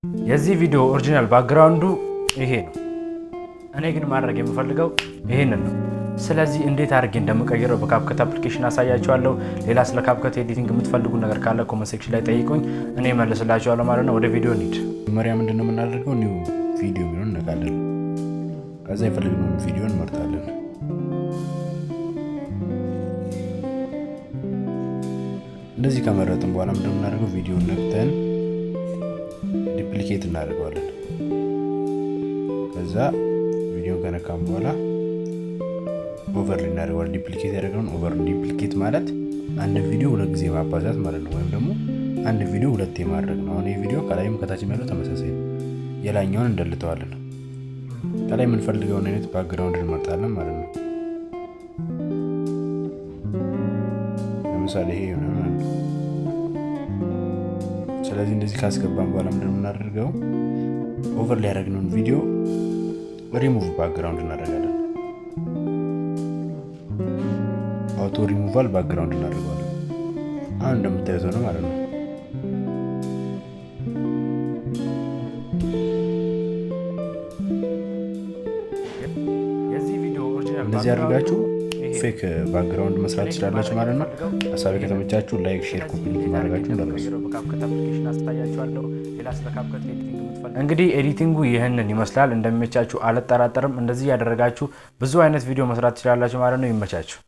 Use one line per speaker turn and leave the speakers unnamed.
የዚህ ቪዲዮ ኦሪጂናል ባክግራውንዱ ይሄ ነው። እኔ ግን ማድረግ የምፈልገው ይሄንን ነው። ስለዚህ እንዴት አድርጌ እንደምቀይረው በካፕከት አፕሊኬሽን አሳያችኋለሁ። ሌላ ስለ ካፕከት ኤዲቲንግ የምትፈልጉ ነገር ካለ ኮሜንት ሴክሽን ላይ ጠይቁኝ፣ እኔ መልስላችኋለሁ ማለት ነው። ወደ ቪዲዮ እንሂድ። መጀመሪያ ምንድነው የምናደርገው? ኒው ቪዲዮ የሚሆን እንነካለን። ከዛ የፈለግነውን ቪዲዮ እንመርጣለን። እንደዚህ ከመረጥን በኋላ ምንድነው የምናደርገው? ቪዲዮን ነክተን ዲፕሊኬት እናደርገዋለን። ከዛ ቪዲዮ ከነካም በኋላ ኦቨርሊ እናደርገዋለን። ዲፕሊኬት ያደረገውን ኦቨር ዲፕሊኬት ማለት አንድ ቪዲዮ ሁለት ጊዜ ማባዛት ማለት ነው፣ ወይም ደግሞ አንድ ቪዲዮ ሁለቴ ማድረግ ነው። አሁን ይሄ ቪዲዮ ከላይም ከታችም ያለው ተመሳሳይ ነው። የላይኛውን እንደልተዋለን። ከላይ የምንፈልገውን አይነት ባክግራውንድ እንመርጣለን ማለት ነው። ለምሳሌ ይሄ ይሆናል ማለት ነው። ስለዚህ እንደዚህ ካስገባን በኋላ ምንድነው የምናደርገው? ኦቨርሊ ያደረግነውን ቪዲዮ ሪሙቭ ባክግራውንድ እናደርጋለን። አውቶ ሪሙቫል ባክግራውንድ እናደርጋለን። አሁን እንደምታዩት ነው ማለት ነው። እንደዚህ አድርጋችሁ ፌክ ባክግራውንድ መስራት ትችላላችሁ ማለት ነው። ሀሳቤ ከተመቻችሁ ላይክ፣ ሼር፣ ኮፒ ማድረጋችሁ እንዳትረሱ። እንግዲህ ኤዲቲንጉ ይህንን ይመስላል። እንደሚመቻችሁ አልጠራጠርም። እንደዚህ ያደረጋችሁ ብዙ አይነት ቪዲዮ መስራት ትችላላችሁ ማለት ነው። ይመቻችሁ።